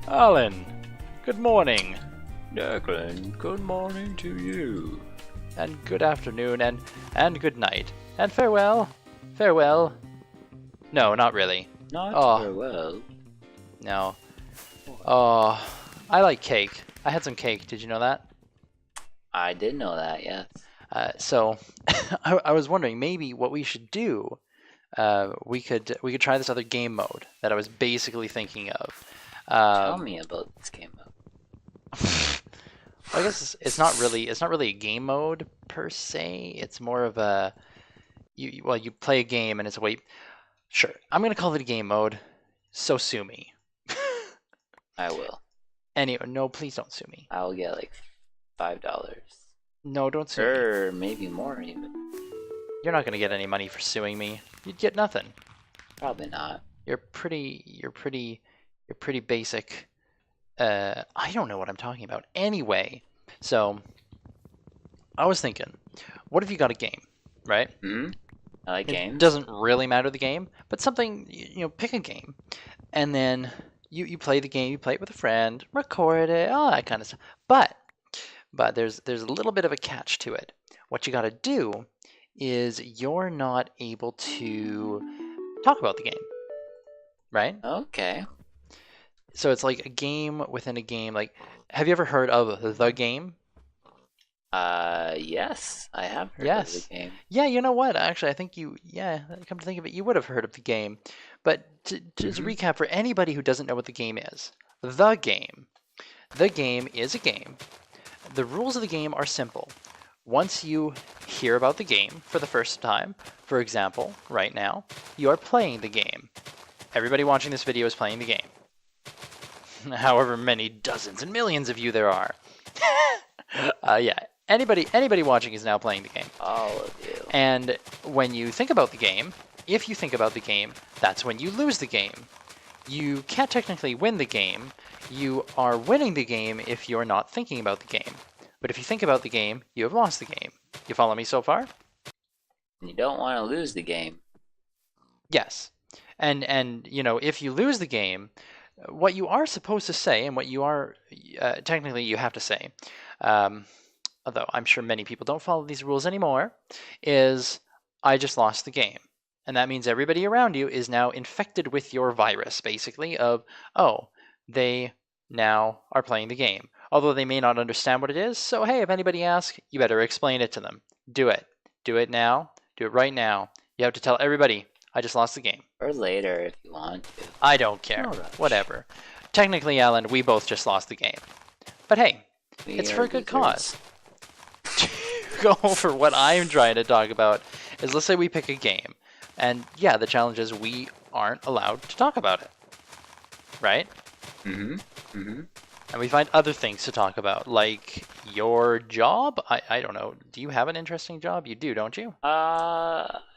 Alan, good morning. Declan, good morning to you. And good afternoon, and good night. And farewell. Farewell. No, not really. Not very well. No. Oh, I like cake. I had some cake. Did you know that? I did know that, yes. So, I was wondering maybe what we should do. We could try this other game mode that I was basically thinking of. Tell me about this game mode. Well, I guess it's not really a game mode per se. It's more of a you play a game and it's a way. Sure, I'm gonna call it a game mode. So sue me. I will. Anyway, no, please don't sue me. I will get like $5. No, don't sue me. Or maybe more even. You're not gonna get any money for suing me. You'd get nothing. Probably not. You're pretty basic. I don't know what I'm talking about. Anyway, so I was thinking, what if you got a game, right? I like games. It doesn't really matter the game, but something, pick a game, and then you play the game. You play it with a friend, record it, all that kind of stuff. But there's a little bit of a catch to it. What you got to do is you're not able to talk about the game, right? Okay. So it's like a game within a game. Like, have you ever heard of the game? Yes, I have heard of the game. Yeah, you know what? Actually, I think come to think of it, you would have heard of the game. But to recap for anybody who doesn't know what the game is, the game is a game. The rules of the game are simple. Once you hear about the game for the first time, for example, right now, you are playing the game. Everybody watching this video is playing the game. However many dozens and millions of you there are. Yeah, anybody watching is now playing the game. All of you. And when you think about the game, if you think about the game, that's when you lose the game. You can't technically win the game. You are winning the game if you're not thinking about the game. But if you think about the game, you have lost the game. You follow me so far? You don't want to lose the game. Yes. And if you lose the game, what you are supposed to say, and what you are technically you have to say, although I'm sure many people don't follow these rules anymore, is I just lost the game. And that means everybody around you is now infected with your virus, basically, of, oh, they now are playing the game. Although they may not understand what it is, so hey, if anybody asks, you better explain it to them. Do it. Do it now. Do it right now. You have to tell everybody, I just lost the game. Or later if you want to. I don't care. Whatever. Technically, Alan, we both just lost the game. But hey, it's for a good cause. Go over what I'm trying to talk about is, let's say we pick a game. And yeah, the challenge is we aren't allowed to talk about it. Right? And we find other things to talk about, like your job. I don't know. Do you have an interesting job? You do, don't you?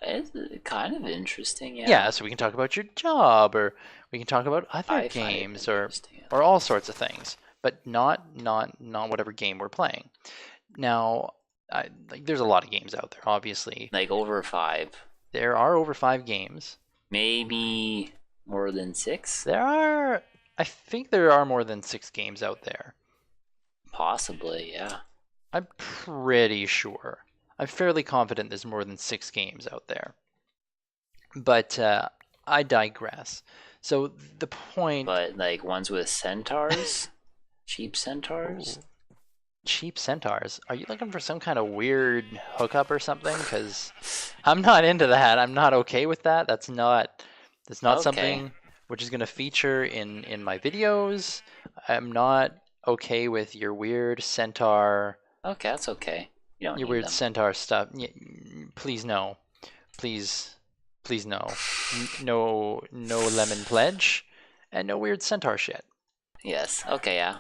It's kind of interesting, yeah. Yeah, so we can talk about your job, or we can talk about other games, or all sorts of things, but not whatever game we're playing. Now, there's a lot of games out there, obviously. Like over 5. There are over 5 games. Maybe more than 6? I think there are more than 6 games out there. Possibly, yeah. I'm pretty sure. I'm fairly confident there's more than 6 games out there. But I digress. So the point... But like ones with centaurs? Cheap centaurs? Ooh. Cheap centaurs? Are you looking for some kind of weird hookup or something? Because I'm not into that. I'm not okay with that. That's not something which is going to feature in my videos. I'm not okay with your weird centaur. Okay, that's okay. You don't your need weird them. centaur stuff. Please no. Please no. No lemon pledge, and no weird centaur shit. Yes. Okay. Yeah.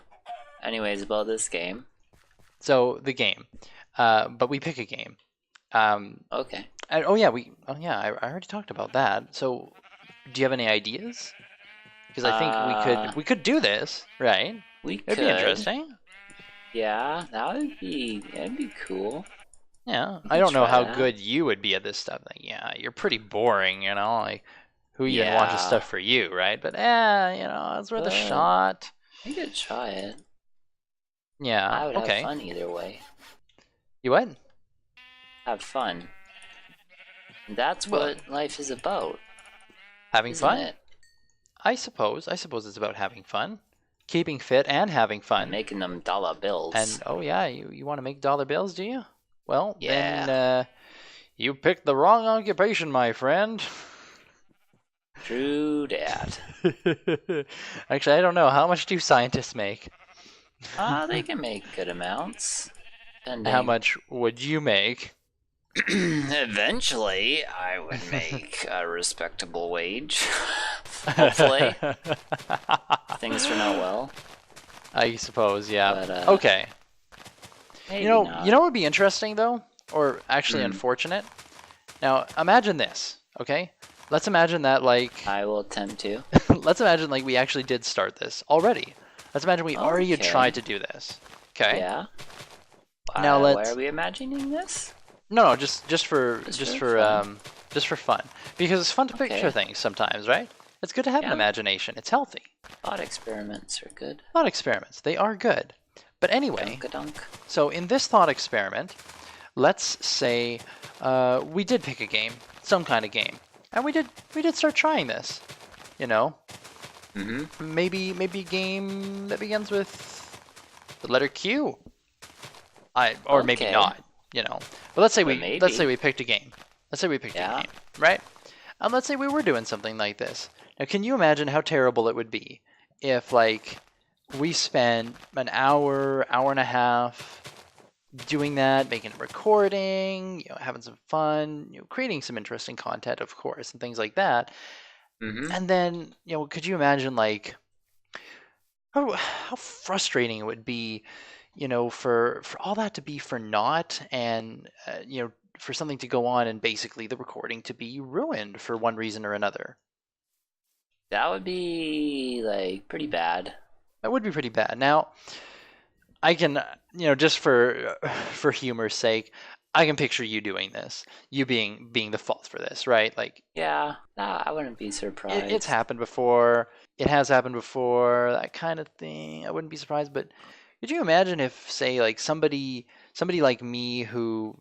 Anyways, about this game. So the game, but we pick a game. Okay. And, I already talked about that. So, do you have any ideas? Because I think we could do this, right? It'd be interesting. Yeah, that'd be cool. Yeah, I don't know how good you would be at this stuff. Like, yeah, you're pretty boring, Like, who even watches Yeah, stuff for you, right? But it's worth a but shot. we could try it. Yeah, I would have okay. fun either way. You what? Have fun. And that's Well, what life is about, having isn't fun? it? I suppose it's about having fun, keeping fit and having And fun. making them dollar bills. And oh yeah, you want to make dollar bills, do you? Well, then Yeah, you picked the wrong occupation, my friend. true dat. Actually, I don't know. How much do scientists make? They can make good amounts, How depending. much would you make? Eventually, I would make a respectable wage. Hopefully, things turn out well. I suppose, yeah. But Okay. maybe You know not. what would be interesting though, or actually Hmm. unfortunate. Now, imagine this, okay? Let's imagine that like I will attempt to. let's imagine like we actually did start this already. Let's imagine we already had tried Okay. to do this. Okay? Yeah. Now Why are let's we imagining this? no, just for Just just for for fun. just for fun. Because it's fun to picture Okay. things sometimes, right? It's good to have an Yeah. imagination. It's healthy. Thought experiments are good. Thought experiments, they are good. But anyway, Dunk-a-dunk. so in this thought experiment, let's say we did pick a game, some kind of game, and we did start trying this. You know, Mm-hmm. maybe a game that begins with the letter Q. Or maybe Okay. not. But let's say But we picked a game. Let's say we picked a Yeah. game, right? And let's say we were doing something like this. Now, can you imagine how terrible it would be if like we spent an hour, hour and a half doing that, making a recording, having some fun, creating some interesting content, of course, and things like that. Mm-hmm. And then, could you imagine like how frustrating it would be, for all that to be for naught, and for something to go on and basically the recording to be ruined for one reason or another. That would be like pretty bad. That would be pretty bad. Now, I can, just for humor's sake, I can picture you doing this, you being the fault for this, right? Like Yeah. Nah, I wouldn't be it's surprised. happened before. It has happened before, that kind of thing. I wouldn't be surprised, but could you imagine if, say, like somebody like me who,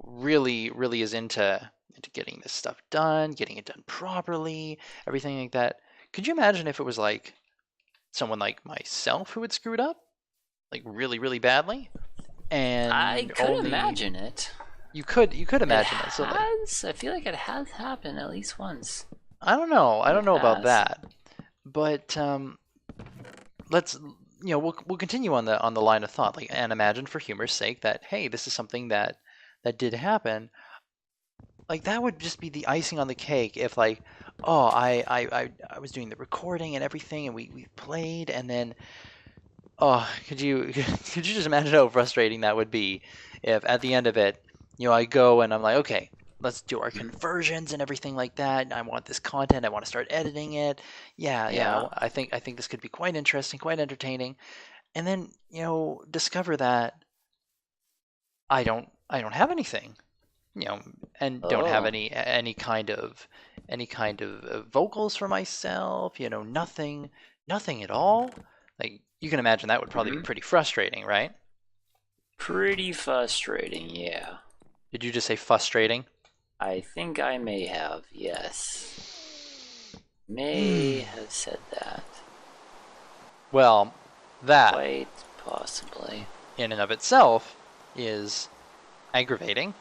really, really is into getting this stuff done, getting it done properly, everything like that. Could you imagine if it was like someone like myself who had screwed up, like really, really badly, I and could only imagine it. you could It imagine it. So like, has. I feel like it has happened at least once I don't know. I in the don't know about past. that, but let's we'll continue on the line of thought, like, and imagine for humor's sake that, hey, this is something that did happen. Like that would just be the icing on the cake if, like, oh, I was doing the recording and everything, and we played, and then, oh, could you just imagine how frustrating that would be if at the end of it, I go and I'm like, okay, let's do our Mhm. conversions and everything like that. And I want this content. I want to start editing it. Yeah, yeah. Yeah. I think this could be quite interesting, quite entertaining. And then, discover that I don't have anything, and don't have Oh. any kind of vocals for myself. Nothing at all. Like, you can imagine that would probably be Hmm. pretty frustrating, right? Pretty frustrating, yeah. Did you just say frustrating? I think I may have, yes. May have said that. Well, that Quite possibly. in and of itself is aggravating,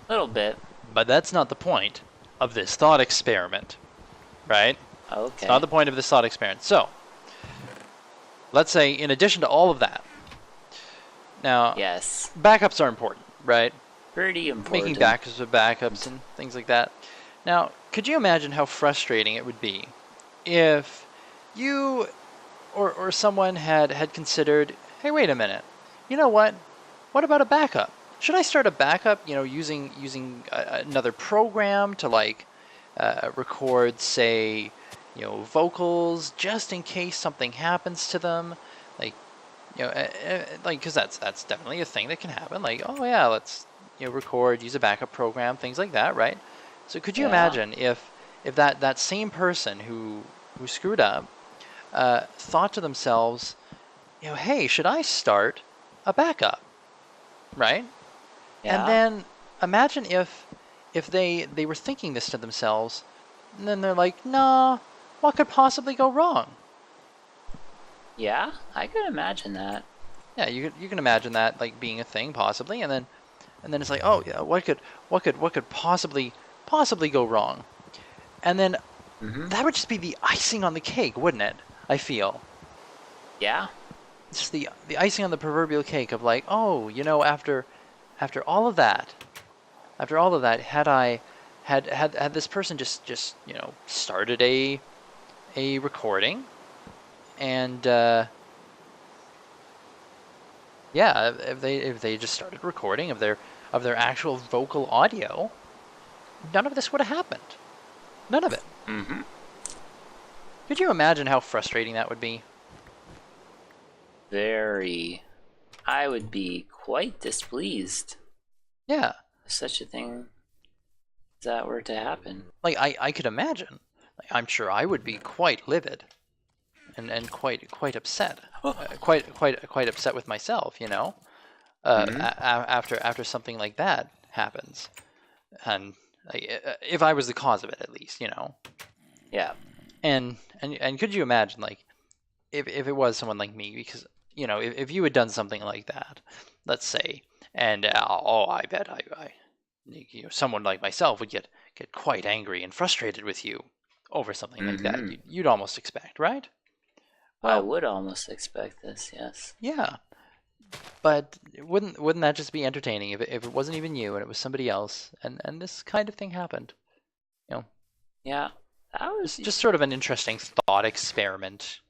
A little bit. but that's not the point of this thought experiment, right? It's not Okay. the point of this thought experiment. So, let's say, in addition to all of that, now, Yes. backups are important, right? Pretty Making important. backups of backups and things like that. Now, could you imagine how frustrating it would be if you or someone had considered, hey, wait a minute, you know what? What about a backup? Should I start a backup? Using another program to, like, record, say, vocals, just in case something happens to them, like, like, because that's definitely a thing that can happen. Like, oh yeah, let's record, use a backup program, things like that, right? So could you Yeah. imagine if that same person who screwed up thought to themselves, hey, should I start a backup, right? And Yeah. then imagine if they were thinking this to themselves, and then they're like, nah, what could possibly go wrong? Yeah, I could imagine that. Yeah, you can imagine that like being a thing possibly, and then it's like, oh yeah, what could possibly go wrong? And then Mm-hmm. that would just be the icing on the cake, wouldn't it? I feel Yeah. it's just the icing on the proverbial cake of like, oh, after all of that, had I had this person just started a recording, and yeah, if they just started recording of their actual vocal audio, none of this would have happened. None of it. Mm-hmm. Could you imagine how frustrating that would be? Very. I would be quite displeased Yeah. if such a thing as that were to happen. Like I could imagine. Like, I'm sure I would be quite livid and quite upset. Quite upset with myself, Mm-hmm. after something like that happens. And if I was the cause of it, at least. Yeah. And could you imagine, like, if it was someone like me, because if you had done something like that, let's say, and I bet someone like myself would get quite angry and frustrated with you over something like that. Mm-hmm. You'd almost expect, right? I Well, would almost expect this, yes. yeah, but wouldn't that just be entertaining if it wasn't even you and it was somebody else, and this kind of thing happened? You know, Yeah. That would just be sort of an interesting thought experiment.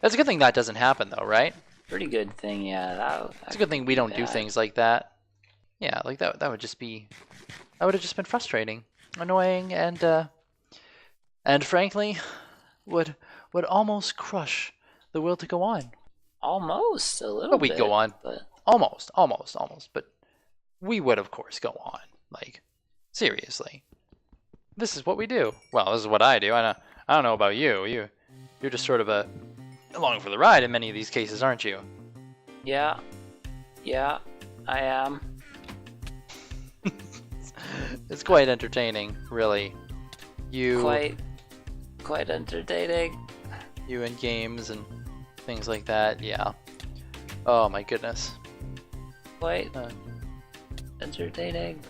It's a good thing that doesn't happen, though, right? a pretty good thing, yeah. It's That a good thing we could don't be do bad. things like that. Yeah, like that would just be that would have just been frustrating, annoying, and frankly, would would almost crush the will to go on. Almost a But little we'd go bit, on, but almost, but we would of course go on. Like, seriously, this is what we do. Well, this is what I do. I don't know about you. You're just sort of along for the ride in many of these cases, aren't you? yeah. Yeah, I am. It's quite entertaining, really. You Quite quite entertaining. you in games and things like that. Yeah. Oh my goodness. Quite Uh, entertaining.